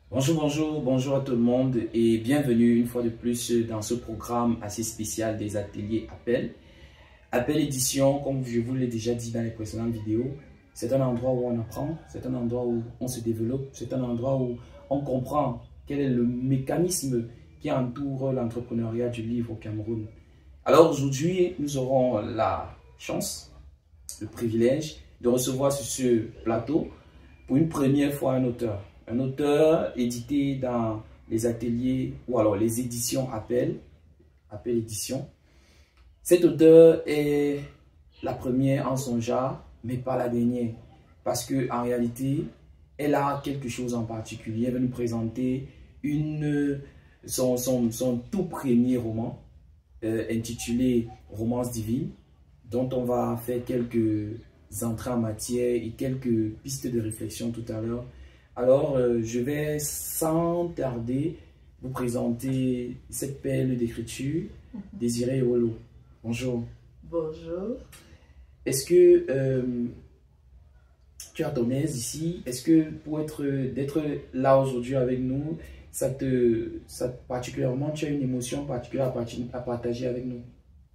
Bonjour à tout le monde et bienvenue une fois de plus dans ce programme assez spécial des ateliers Appel. Appel Édition, comme je vous l'ai déjà dit dans les précédentes vidéos, c'est un endroit où on apprend, c'est un endroit où on se développe, c'est un endroit où on comprend quel est le mécanisme qui entoure l'entrepreneuriat du livre au Cameroun. Alors aujourd'hui, nous aurons la chance, le privilège de recevoir sur ce plateau pour une première fois un auteur édité dans les ateliers ou alors les éditions Appel Édition. Cet auteur est la première en son genre, mais pas la dernière, parce qu'en réalité, elle a quelque chose en particulier. Elle va nous présenter son tout premier roman, intitulé Romance divine, dont on va faire quelques entrées en matière et quelques pistes de réflexion tout à l'heure. Alors, je vais sans tarder vous présenter cette perle d'écriture, Désiré Ewolo. Bonjour. Bonjour. Est-ce que tu as ton aise ici? Est-ce que d'être là aujourd'hui avec nous, particulièrement, tu as une émotion particulière à partager avec nous?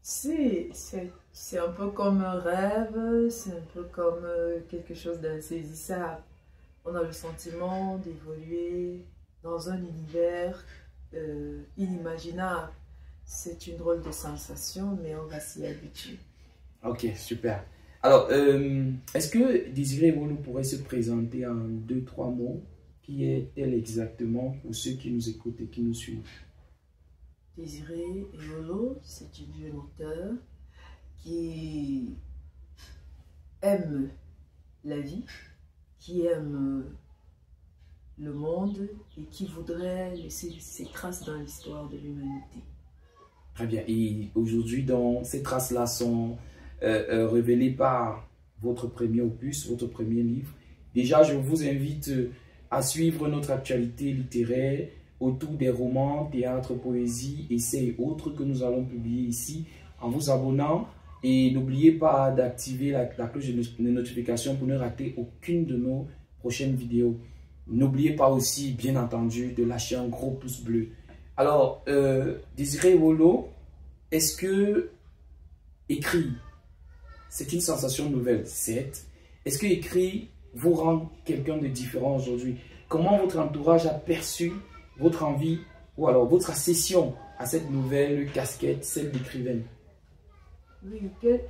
C'est un peu comme un rêve, c'est un peu comme quelque chose d'insaisissable. On a le sentiment d'évoluer dans un univers inimaginable. C'est une drôle de sensation, mais on va s'y habituer. Ok, super. Alors, est-ce que Désiré Ewolo pourrait se présenter en 2-3 mots? Qui est-elle exactement pour ceux qui nous écoutent et qui nous suivent? Désiré Ewolo, c'est une jeune auteure qui aime la vie, qui aime le monde et qui voudrait laisser ses traces dans l'histoire de l'humanité. Très bien. Et aujourd'hui, ces traces-là sont révélées par votre premier opus, votre premier livre. Déjà, je vous invite à suivre notre actualité littéraire autour des romans, théâtre, poésie, essais et autres que nous allons publier ici en vous abonnant. Et n'oubliez pas d'activer la cloche de notification pour ne rater aucune de nos prochaines vidéos. N'oubliez pas aussi, bien entendu, de lâcher un gros pouce bleu. Alors, Désiré Ewolo, est-ce que écrire, c'est une sensation nouvelle, certes. Est-ce que écrire vous rend quelqu'un de différent aujourd'hui? Comment votre entourage a perçu votre envie ou alors votre accession à cette nouvelle casquette, celle d'écrivaine? Oui,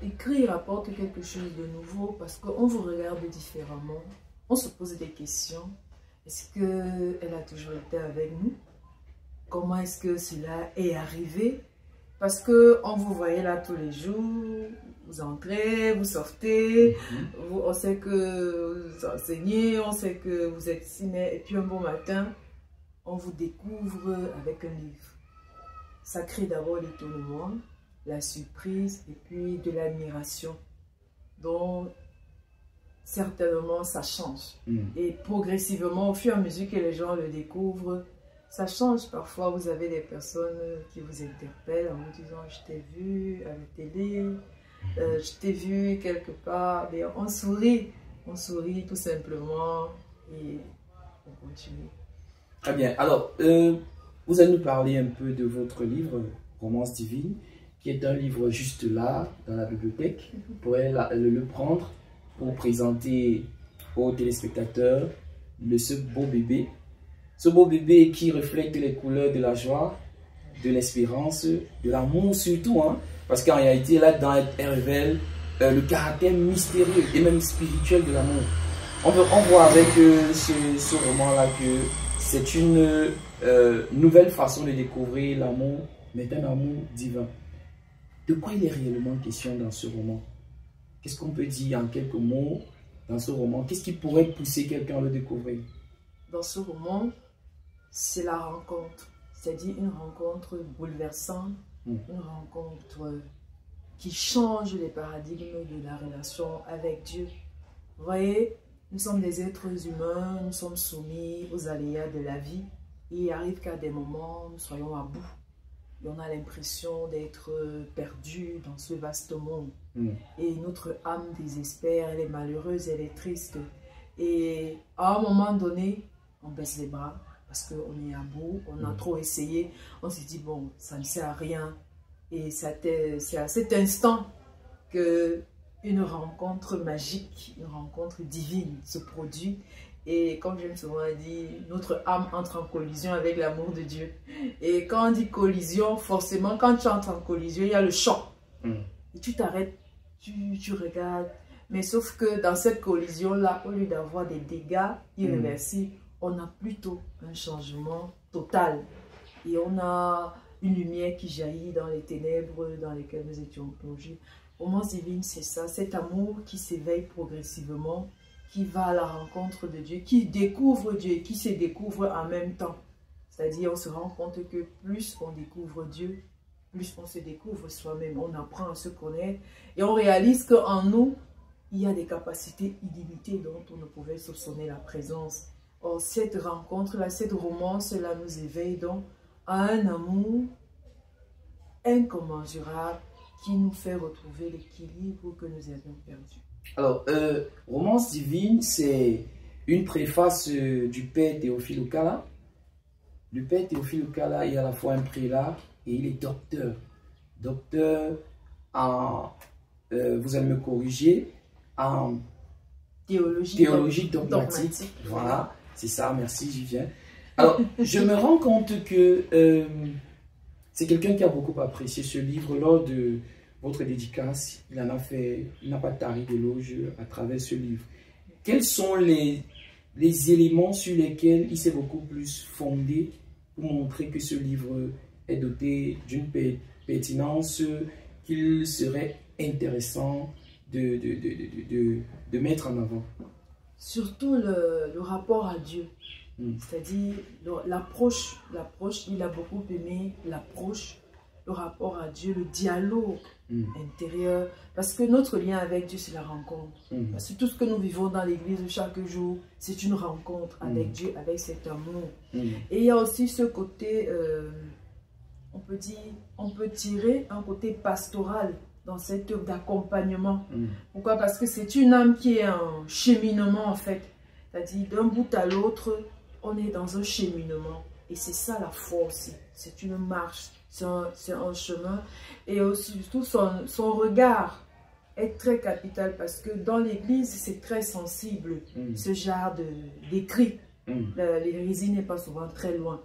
écrire apporte quelque chose de nouveau parce qu'on vous regarde différemment. On se pose des questions. Est-ce qu'elle a toujours été avec nous? Comment est-ce que cela est arrivé? Parce qu'on vous voyait là tous les jours, vous entrez, vous sortez, on sait que vous enseignez, on sait que vous êtes ciné, et puis un bon matin, on vous découvre avec un livre. Ça crée d'abord l'étonnement, la surprise et puis de l'admiration. Donc, certainement, ça change. Et progressivement, au fur et à mesure que les gens le découvrent, ça change. Parfois, vous avez des personnes qui vous interpellent en vous disant « Je t'ai vu à la télé, je t'ai vu quelque part. » On sourit tout simplement et on continue. Très bien. Alors, vous allez nous parler un peu de votre livre « Romance divine », qui est un livre juste là, dans la bibliothèque. Vous pourrez le prendre pour présenter aux téléspectateurs ce beau bébé. Ce beau bébé qui reflète les couleurs de la joie, de l'espérance, de l'amour surtout. Parce qu'en réalité, là-dedans, elle révèle le caractère mystérieux et même spirituel de l'amour. On voit avec ce roman-là que c'est une nouvelle façon de découvrir l'amour, mais un amour divin. De quoi il est réellement question dans ce roman? Qu'est-ce qu'on peut dire en quelques mots dans ce roman? Qu'est-ce qui pourrait pousser quelqu'un à le découvrir? Dans ce roman, c'est la rencontre. C'est-à-dire une rencontre bouleversante, une rencontre qui change les paradigmes de la relation avec Dieu. Vous voyez, nous sommes des êtres humains, nous sommes soumis aux aléas de la vie. Et il arrive qu'à des moments, nous soyons à bout. Et on a l'impression d'être perdu dans ce vaste monde. Et notre âme désespère, elle est malheureuse, elle est triste. Et à un moment donné, on baisse les bras, parce qu'on est à bout, on a trop essayé, on s'est dit bon, ça ne sert à rien. Et c'est à cet instant qu'une rencontre magique, une rencontre divine se produit. Et comme j'aime souvent dire, notre âme entre en collision avec l'amour de Dieu. Et quand on dit collision, forcément, quand tu entres en collision, il y a le choc. Et tu t'arrêtes, tu regardes. Mais sauf que dans cette collision-là, au lieu d'avoir des dégâts irréversibles, on a plutôt un changement total. Et on a une lumière qui jaillit dans les ténèbres dans lesquelles nous étions plongés. Romance divine, c'est ça, cet amour qui s'éveille progressivement, qui va à la rencontre de Dieu, qui découvre Dieu, qui se découvre en même temps. C'est-à-dire, on se rend compte que plus on découvre Dieu, plus on se découvre soi-même, on apprend à se connaître et on réalise qu'en nous, il y a des capacités illimitées dont on ne pouvait soupçonner la présence. Or, cette rencontre-là, cette romance-là nous éveille donc à un amour incommensurable qui nous fait retrouver l'équilibre que nous avions perdu. Alors, Romance divine, c'est une préface du père Théophile Okala. Le père Théophile Okala est à la fois un prélat et il est docteur. Docteur en, vous allez me corriger, en théologie dogmatique. Voilà, c'est ça, merci, j'y viens. Alors, je me rends compte que c'est quelqu'un qui a beaucoup apprécié ce livre lors de votre dédicace. Il n'a pas tari d'éloge à travers ce livre. Quels sont les éléments sur lesquels il s'est beaucoup plus fondé pour montrer que ce livre est doté d'une pertinence qu'il serait intéressant de mettre en avant? Surtout le rapport à Dieu. C'est-à-dire l'approche, il a beaucoup aimé l'approche, le rapport à Dieu, le dialogue intérieur. Parce que notre lien avec Dieu, c'est la rencontre. Parce que tout ce que nous vivons dans l'église chaque jour, c'est une rencontre avec Dieu, avec cet amour. Et il y a aussi ce côté, on peut tirer un côté pastoral dans cette œuvre d'accompagnement. Pourquoi? Parce que c'est une âme qui est en cheminement en fait. C'est-à-dire d'un bout à l'autre, on est dans un cheminement. Et c'est ça la foi aussi. C'est une marche, c'est un chemin. Et aussi, surtout, son regard est très capital parce que dans l'église, c'est très sensible, ce genre d'écrit. L'hérésie n'est pas souvent très loin.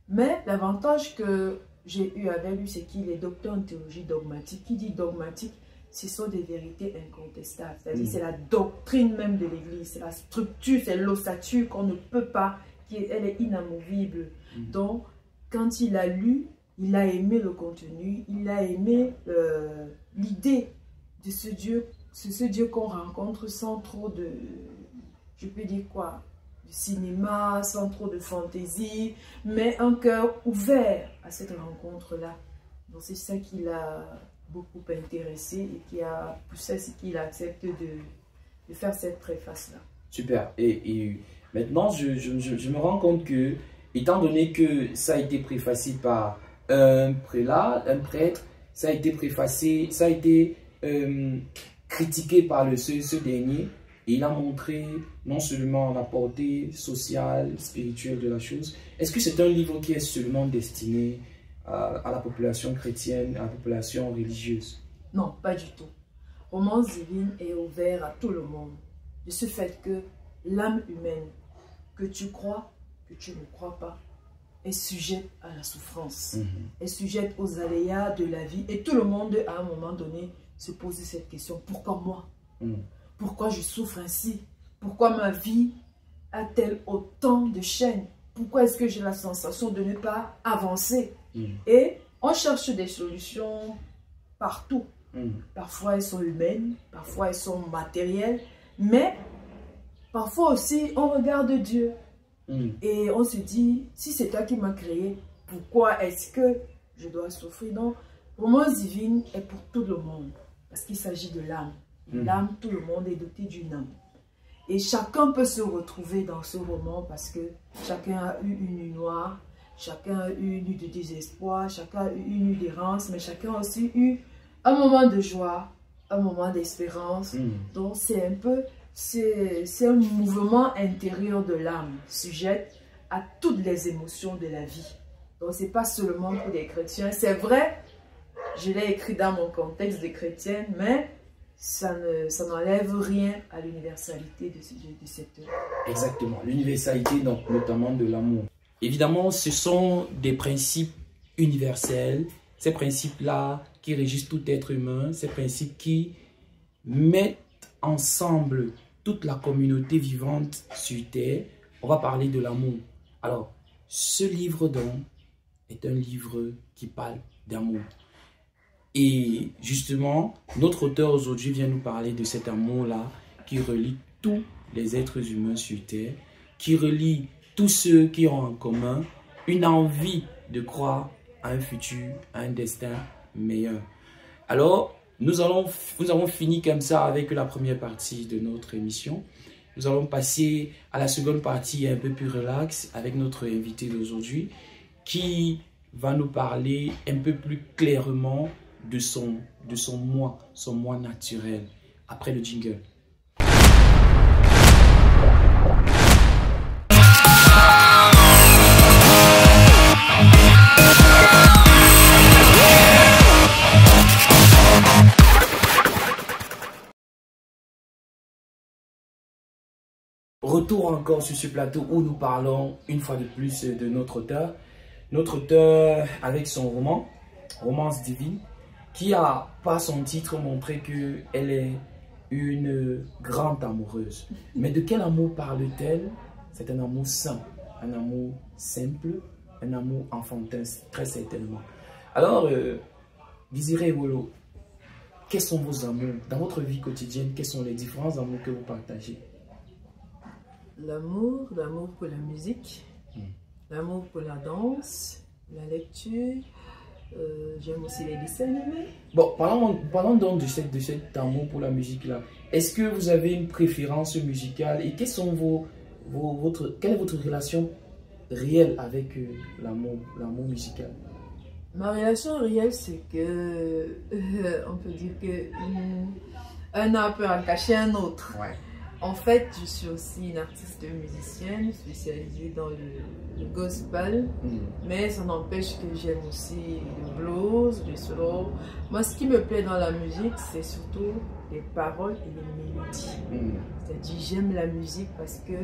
Mais l'avantage que j'ai eu avec lui, c'est qu'il est docteur en théologie dogmatique. Qui dit dogmatique, ce sont des vérités incontestables. C'est-à-dire c'est la doctrine même de l'église, c'est la structure, c'est l'ossature qu'on ne peut pas, elle est inamovible. Donc, quand il a lu, il a aimé le contenu, il a aimé l'idée de ce Dieu qu'on rencontre sans trop de, je peux dire quoi, de cinéma, sans trop de fantaisie, mais un cœur ouvert à cette rencontre-là. Donc c'est ça qui l'a beaucoup intéressé et qui a poussé à ce qu'il accepte de faire cette préface-là. Super. Et maintenant, je me rends compte que, étant donné que ça a été préfacé par un prélat, un prêtre, ça a été préfacé, ça a été critiqué par ce dernier, et il a montré non seulement la portée sociale, spirituelle de la chose. Est-ce que c'est un livre qui est seulement destiné à la population chrétienne, à la population religieuse? Non, pas du tout. Romance divine est ouvert à tout le monde. De ce fait que l'âme humaine, que tu crois, que tu ne crois pas, est sujette à la souffrance, est sujette aux aléas de la vie. Et tout le monde, à un moment donné, se pose cette question. Pourquoi moi? Pourquoi je souffre ainsi? Pourquoi ma vie a-t-elle autant de chaînes? Pourquoi est-ce que j'ai la sensation de ne pas avancer? Et on cherche des solutions partout. Parfois elles sont humaines, parfois elles sont matérielles, mais parfois aussi on regarde Dieu et on se dit, si c'est toi qui m'as créé, pourquoi est-ce que je dois souffrir? Donc, Romance divine est pour tout le monde, parce qu'il s'agit de l'âme. L'âme, tout le monde est doté d'une âme. Et chacun peut se retrouver dans ce roman parce que chacun a eu une nuit noire, chacun a eu une nuit de désespoir, chacun a eu une nuit d'errance, mais chacun a aussi eu un moment de joie, un moment d'espérance. Donc c'est un peu, c'est un mouvement intérieur de l'âme, sujette à toutes les émotions de la vie. Donc, ce n'est pas seulement pour les chrétiens. C'est vrai, je l'ai écrit dans mon contexte de chrétienne, mais ça n'enlève rien à l'universalité de cette œuvre. Exactement, l'universalité, donc notamment de l'amour. Évidemment, ce sont des principes universels, ces principes-là qui régissent tout être humain, ces principes qui mettent ensemble toute la communauté vivante sur Terre. On va parler de l'amour. Alors, ce livre donc est un livre qui parle d'amour. Et justement, notre auteur aujourd'hui vient nous parler de cet amour-là qui relie tous les êtres humains sur Terre, qui relie tous ceux qui ont en commun une envie de croire à un futur, à un destin meilleur. Alors, nous avons fini comme ça avec la première partie de notre émission. Nous allons passer à la seconde partie un peu plus relax avec notre invité d'aujourd'hui qui va nous parler un peu plus clairement de son moi naturel. Après le jingle. Retour encore sur ce plateau où nous parlons une fois de plus de notre auteur. Notre auteur avec son roman, Romance divine, qui a, par son titre, montré qu'elle est une grande amoureuse. Mais de quel amour parle-t-elle? C'est un amour sain, un amour simple, un amour enfantin, très certainement. Alors, Désiré Wolo, quels sont vos amours? Dans votre vie quotidienne, quels sont les différents amours que vous partagez? L'amour pour la musique, l'amour pour la danse, la lecture, j'aime aussi les dessins animés. Bon, parlons donc de cet amour pour la musique là. Est-ce que vous avez une préférence musicale et quelles sont quelle est votre relation réelle avec l'amour musical? Ma relation réelle, c'est que on peut dire que un arbre peut en cacher un autre. Ouais. En fait, je suis aussi une artiste musicienne spécialisée dans le gospel, mais ça n'empêche que j'aime aussi le blues, le solo. Moi, ce qui me plaît dans la musique, c'est surtout les paroles et les mélodies. C'est-à-dire, j'aime la musique parce que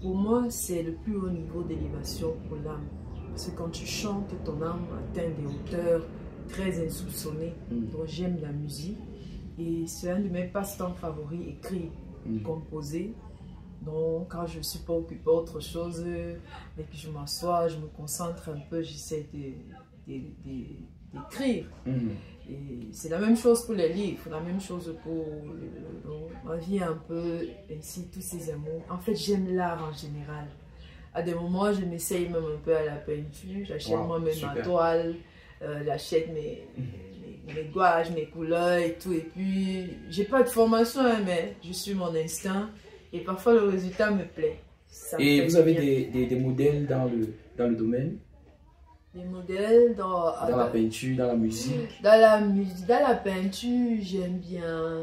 pour moi, c'est le plus haut niveau d'élévation pour l'âme. Parce que quand tu chantes, ton âme atteint des hauteurs très insoupçonnées. Donc, j'aime la musique et c'est un de mes passe-temps favoris, écrire. Composer. Donc quand je ne suis pas occupée autre chose et que je m'assois, je me concentre un peu, j'essaie d'écrire. Et c'est la même chose pour les livres, la même chose pour ma vie un peu, ainsi tous ces amours. En fait, j'aime l'art en général. À des moments, je m'essaye même un peu à la peinture, j'achète moi-même ma toile, j'achète mes gouaches, mes couleurs et tout. Et puis, j'ai pas de formation, hein, mais je suis mon instinct. Et parfois, le résultat me plaît. Et vous avez des modèles dans le domaine? Des modèles dans la peinture, dans la musique? Dans la peinture, j'aime bien...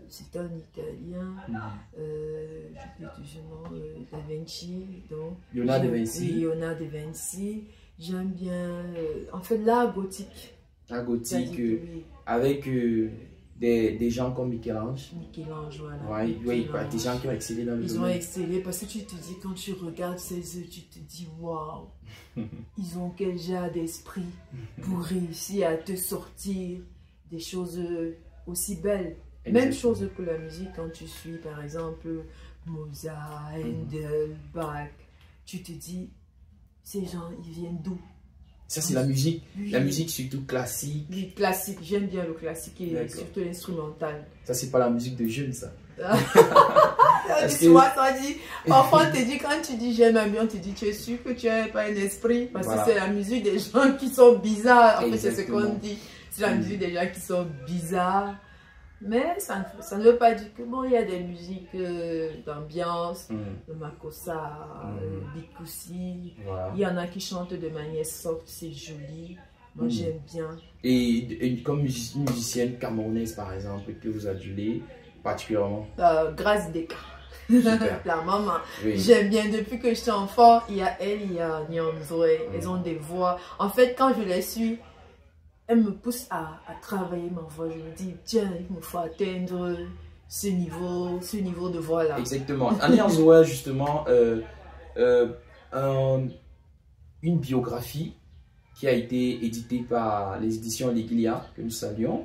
c'est un Italien. Je peux toujours Da Vinci. Donc, Léonard de Vinci. Léonard de Vinci. J'aime bien... en fait, l'art gothique. L'art gothique, avec des gens comme Michel-Ange. Michel-Ange, voilà. Oui, des gens qui ont excellé dans le domaine. Ils ont excellé parce que tu te dis, quand tu regardes ces œuvres, tu te dis, waouh, ils ont quel genre d'esprit pour réussir à te sortir des choses aussi belles. Exactement. Même chose pour la musique, quand tu suis par exemple Mozart, Handel, Bach, tu te dis, ces gens, ils viennent d'où? Ça, c'est la musique. Oui. La musique surtout classique. Oui, classique. J'aime bien le classique et surtout l'instrumental. Ça, c'est pas la musique de jeunes, ça. Tu vois, parfois, on te dit, quand tu dis j'aime bien, on te dit, tu es sûr que tu n'as pas un esprit. Parce que c'est la musique des gens qui sont bizarres. En fait, c'est ce qu'on dit. C'est la musique des gens qui sont bizarres. Mais ça ne veut pas dire que bon, il y a des musiques d'ambiance, le makossa, le bikoussi. Il y en a qui chantent de manière soft, c'est joli. Moi, j'aime bien. Et comme musicienne camerounaise, par exemple, que vous adulez particulièrement? Grace Deka. Super. La maman. Oui. J'aime bien, depuis que j'étais enfant, il y a elle, il y a Nyanzoé. Elles ont des voix. En fait, quand je les suis, elles me poussent à travailler ma voix. Je me dis, tiens, il me faut atteindre ce niveau de voix-là. Exactement. Annie Anzoé, justement, une biographie qui a été éditée par les éditions L'Aiguilla, que nous saluons.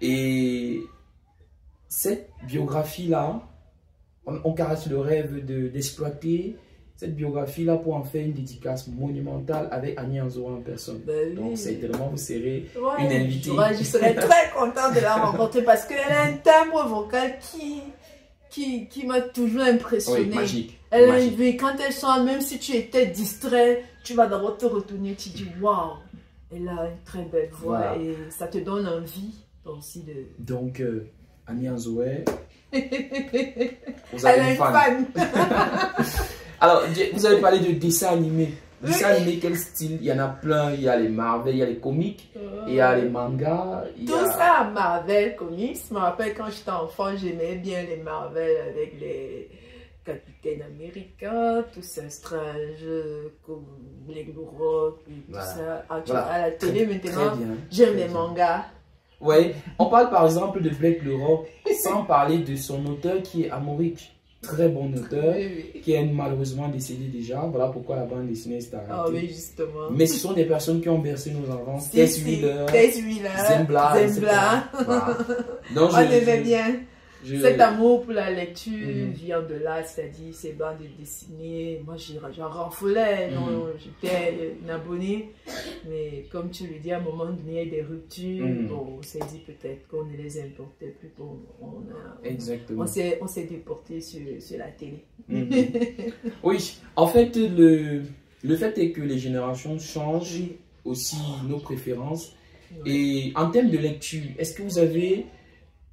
Et cette biographie-là, on caresse le rêve d'exploiter cette biographie-là pour en faire une dédicace monumentale avec Annie Anzoé en personne. Ben oui. Donc, certainement, vous serez Ouais, une invitée. je serais très contente de la rencontrer parce qu'elle a un timbre vocal qui m'a toujours impressionnée. Oui, magique. Elle Magique. a une, quand elle chante, même si tu étais distrait, tu vas d'abord te retourner, tu dis waouh, elle a une très belle voix, Voilà. et ça te donne envie aussi de. Donc, Annie Anzoé, vous Elle avez a une une fan. fan. Alors, vous avez parlé de dessins animés. Oui. Dessins animés, quel style? Il y en a plein. Il y a les Marvel, il y a les comiques, il y a les mangas. Il y Tout a... ça, Marvel Comics. Je me rappelle quand j'étais enfant, j'aimais bien les Marvel avec les Capitaines Américains, tout ça, Strange, comme les Rock, tout Voilà. ça. Voilà. À la télé Très maintenant, bien. j'aime Très les bien. mangas. Oui, on parle par exemple de Blake le Rock sans parler de son auteur qui est Amaury. Très bon auteur, Oui, oui. qui est malheureusement décédé déjà. Voilà pourquoi la bande dessinée s'est arrêtée. Ah oui, justement. Mais ce sont des personnes qui ont bercé nos enfants. Si, Tess si. Wheeler, Tess Wheeler, Zembla, etc. Zembla. Voilà. Donc, On aimait bien. je- Cet amour pour la lecture Mhm. vient de là, c'est-à-dire ces bandes dessinées. Moi, j'en raffolais, non, j'étais une abonnée. Mais comme tu le dis, à un moment donné, il y a des ruptures. Mhm. Bon, on s'est dit peut-être qu'on ne les importait plus. Bon, Exactement. on s'est déporté sur la télé. Mhm. Oui, en fait, le fait est que les générations changent Oui. aussi nos préférences. Ouais. Et en termes de lecture, est-ce que vous avez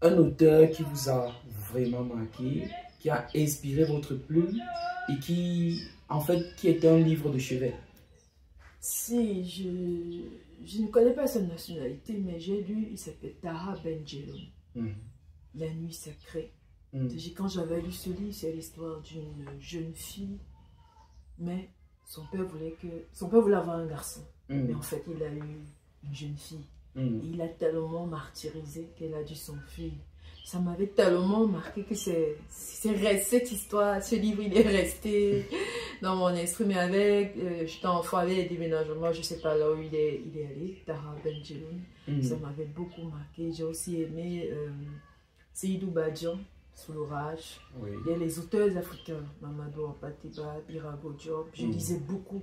un auteur qui vous a vraiment marqué, qui a inspiré votre plume et qui, en fait, qui est un livre de chevet? Si, je ne connais pas sa nationalité, mais j'ai lu, il s'appelle Tara Benjelloun, Mhm. La nuit sacrée. Mhm. Quand j'avais lu ce livre, c'est l'histoire d'une jeune fille, mais son père voulait avoir un garçon. Mhm. Mais en fait, il a eu une jeune fille. Mhm. Il a tellement martyrisé qu'elle a dû s'enfuir. Ça m'avait tellement marqué que c'est cette histoire, ce livre, il est resté dans mon esprit. Mais avec, j'étais enfant avec les déménagements, je ne sais pas là où il est allé, Tara Benjelloun. Mhm. Ça m'avait beaucoup marqué. J'ai aussi aimé Seydou Badian, Sous l'orage. Oui. Il y a les auteurs africains, Mamadou Ampateba, Birago Diop. Je lisais beaucoup.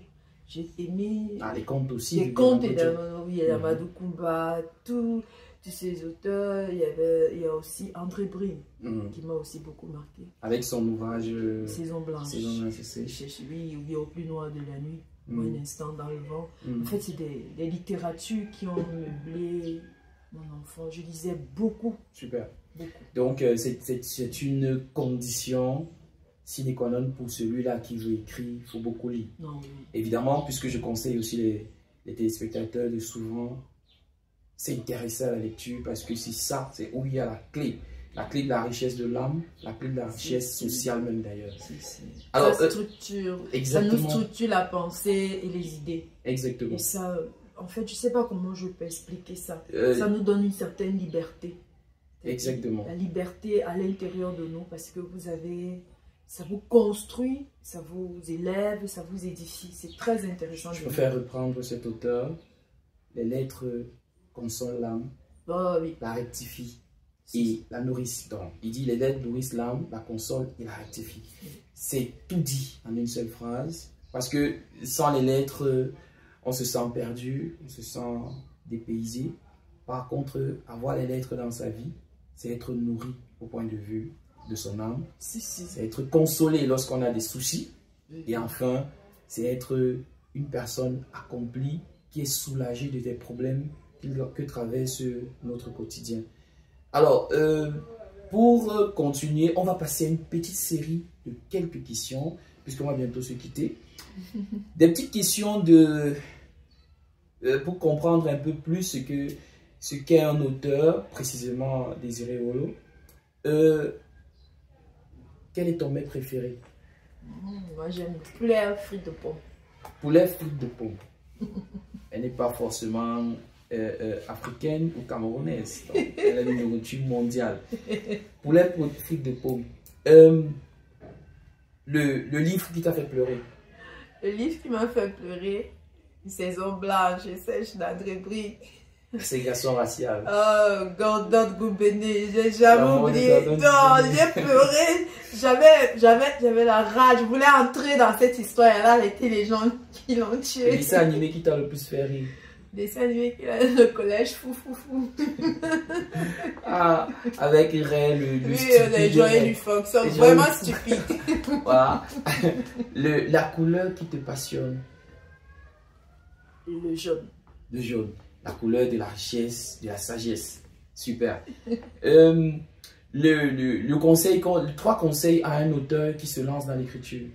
J'ai aimé Ah, les contes aussi. les contes et Mhm. il y a Amadou Koumba, tous ces auteurs. Il y a aussi André Brine Mhm. qui m'a aussi beaucoup marqué. Avec son ouvrage Saison blanche. Saison blanche, c'est- Chez lui, il y a au plus noir de la nuit, ou Mhm. un instant dans le vent. Mhm. En fait, c'est des littératures qui ont meublé mon enfant. Je lisais beaucoup, Super. beaucoup. Donc, c'est une condition sine qua non pour celui-là qui veut écrire. Il faut beaucoup lire. Non, oui. Évidemment, puisque je conseille aussi les téléspectateurs de souvent s'intéresser à la lecture parce que c'est ça, c'est où il y a la clé de la richesse de l'âme, la clé de la richesse sociale même d'ailleurs. Alors, Ça structure, ça exactement. nous structure la pensée et les idées. Exactement. Et ça, en fait, je ne sais pas comment je peux expliquer ça. Euh, Ça nous donne une certaine liberté. Exactement. La liberté à l'intérieur de nous parce que ça vous construit, ça vous élève, ça vous édifie. C'est très intéressant. Je préfère reprendre cet auteur. Les lettres consolent l'âme, Oh, oui. la rectifient et la nourrissent. Donc, il dit les lettres nourrissent l'âme, la consolent et la rectifient. C'est tout dit en une seule phrase. Parce que sans les lettres, on se sent perdu, on se sent dépaysé. Par contre, avoir les lettres dans sa vie, c'est être nourri au point de vue de son âme. C'est être consolé lorsqu'on a des soucis. Et enfin, c'est être une personne accomplie qui est soulagée de des problèmes que traverse notre quotidien. Alors, pour continuer, on va passer à une petite série de quelques questions, puisqu'on va bientôt se quitter. Des petites questions pour comprendre un peu plus ce qu'est un auteur, précisément Désiré Olo. quel est ton mets préféré? Moi, j'aime le poulet frites de pomme. Poulet frites de pomme. Elle n'est pas forcément africaine ou camerounaise. Donc, elle a une nourriture mondiale. Poulet frites de pomme. Le livre qui t'a fait pleurer. Le livre qui m'a fait pleurer, Saison blanche et sèche d'André Brie. Ségrégation raciale. Oh, Gordon Goubéné, j'ai jamais oublié. Non, j'ai pleuré. J'avais la rage. Je voulais entrer dans cette histoire. Et là, arrêter les gens qui l'ont tué. Le dessin animé qui t'a le plus fait rire. Le dessin animé qui a le collège fou. Ah, avec Ray, le oui, stupide. les joyeux du Fox sont vraiment stupides. Voilà. La couleur qui te passionne. Le jaune. Le jaune. La couleur de la richesse, de la sagesse. Super. Le conseil, trois conseils à un auteur qui se lance dans l'écriture.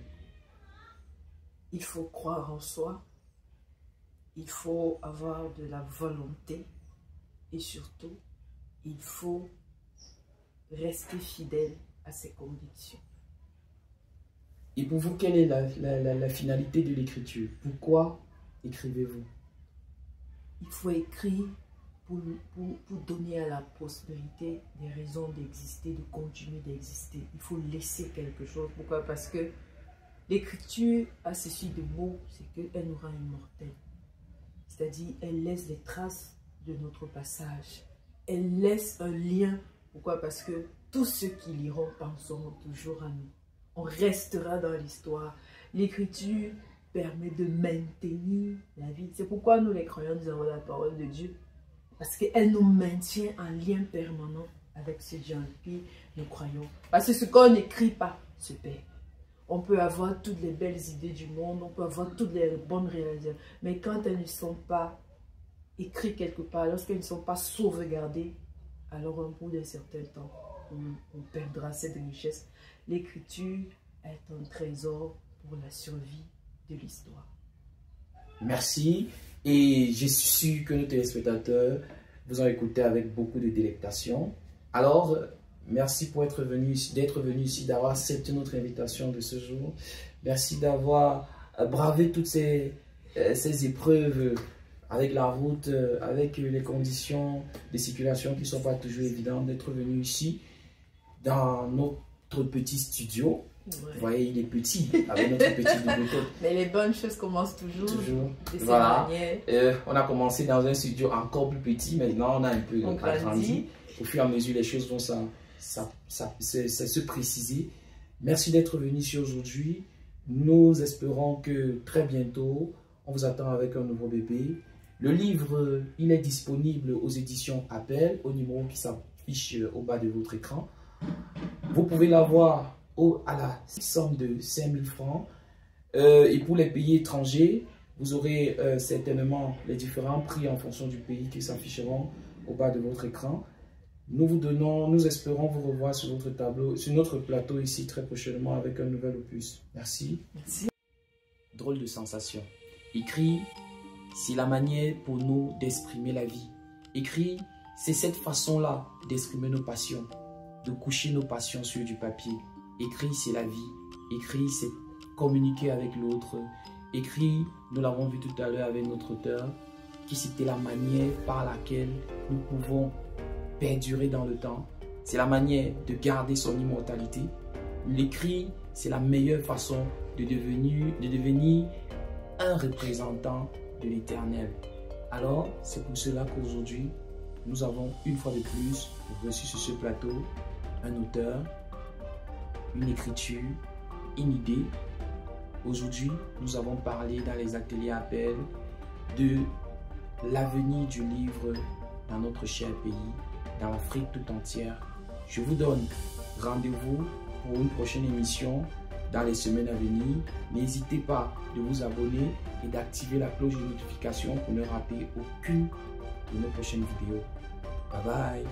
Il faut croire en soi. Il faut avoir de la volonté. Et surtout, il faut rester fidèle à ses convictions. Et pour vous, quelle est la finalité de l'écriture? Pourquoi écrivez-vous? Il faut écrire pour donner à la postérité des raisons d'exister, de continuer d'exister. Il faut laisser quelque chose. Pourquoi? Parce que l'écriture a ceci de beau, c'est qu'elle nous rend immortels. C'est-à-dire, elle laisse des traces de notre passage. Elle laisse un lien. Pourquoi? Parce que tous ceux qui liront penseront toujours à nous. On restera dans l'histoire. L'écriture permet de maintenir la vie. C'est pourquoi nous, les croyants, nous avons la parole de Dieu. Parce qu'elle nous maintient en lien permanent avec ce Dieu en qui nous croyons. Parce que ce qu'on n'écrit pas se perd. On peut avoir toutes les belles idées du monde, on peut avoir toutes les bonnes réalisations. Mais quand elles ne sont pas écrites quelque part, lorsqu'elles ne sont pas sauvegardées, alors au bout d'un certain temps, on perdra cette richesse. L'écriture est un trésor pour la survie de l'histoire. Merci. Et je suis sûr que nos téléspectateurs vous ont écouté avec beaucoup de délectation. Alors, merci pour d'être venu ici, d'avoir accepté notre invitation de ce jour. Merci d'avoir bravé toutes ces épreuves avec la route, avec les conditions de circulation qui ne sont pas toujours évidentes, d'être venu ici dans notre petit studio. Ouais. Vous voyez, il est petit, avec notre petit bibliothèque. Mais les bonnes choses commencent toujours. Voilà. On a commencé dans un studio encore plus petit, maintenant on a un peu agrandi. Au fur et à mesure, les choses vont se préciser. Merci d'être venu ici aujourd'hui. Nous espérons que très bientôt, on vous attend avec un nouveau bébé. Le livre, il est disponible aux éditions Appel, au numéro qui s'affiche au bas de votre écran. Vous pouvez l'avoir à la somme de 5 000 francs. Et pour les pays étrangers, vous aurez certainement les différents prix en fonction du pays qui s'afficheront au bas de votre écran. Nous espérons vous revoir sur votre tableau, sur notre plateau ici très prochainement avec un nouvel opus. Merci. Merci. Drôle de sensation. Écrire, c'est la manière pour nous d'exprimer la vie. Écrire, c'est cette façon-là d'exprimer nos passions, de coucher nos passions sur du papier. Écrire, c'est la vie. Écrire, c'est communiquer avec l'autre. Écrire, nous l'avons vu tout à l'heure avec notre auteur, qui c'était la manière par laquelle nous pouvons perdurer dans le temps. C'est la manière de garder son immortalité. L'écrit, c'est la meilleure façon de devenir un représentant de l'éternel. Alors, c'est pour cela qu'aujourd'hui, nous avons une fois de plus reçu sur ce plateau un auteur, une écriture, une idée. Aujourd'hui, nous avons parlé dans les ateliers Appel de l'avenir du livre dans notre cher pays, dans l'Afrique tout entière. Je vous donne rendez-vous pour une prochaine émission dans les semaines à venir. N'hésitez pas de vous abonner et d'activer la cloche de notification pour ne rater aucune de nos prochaines vidéos. Bye bye.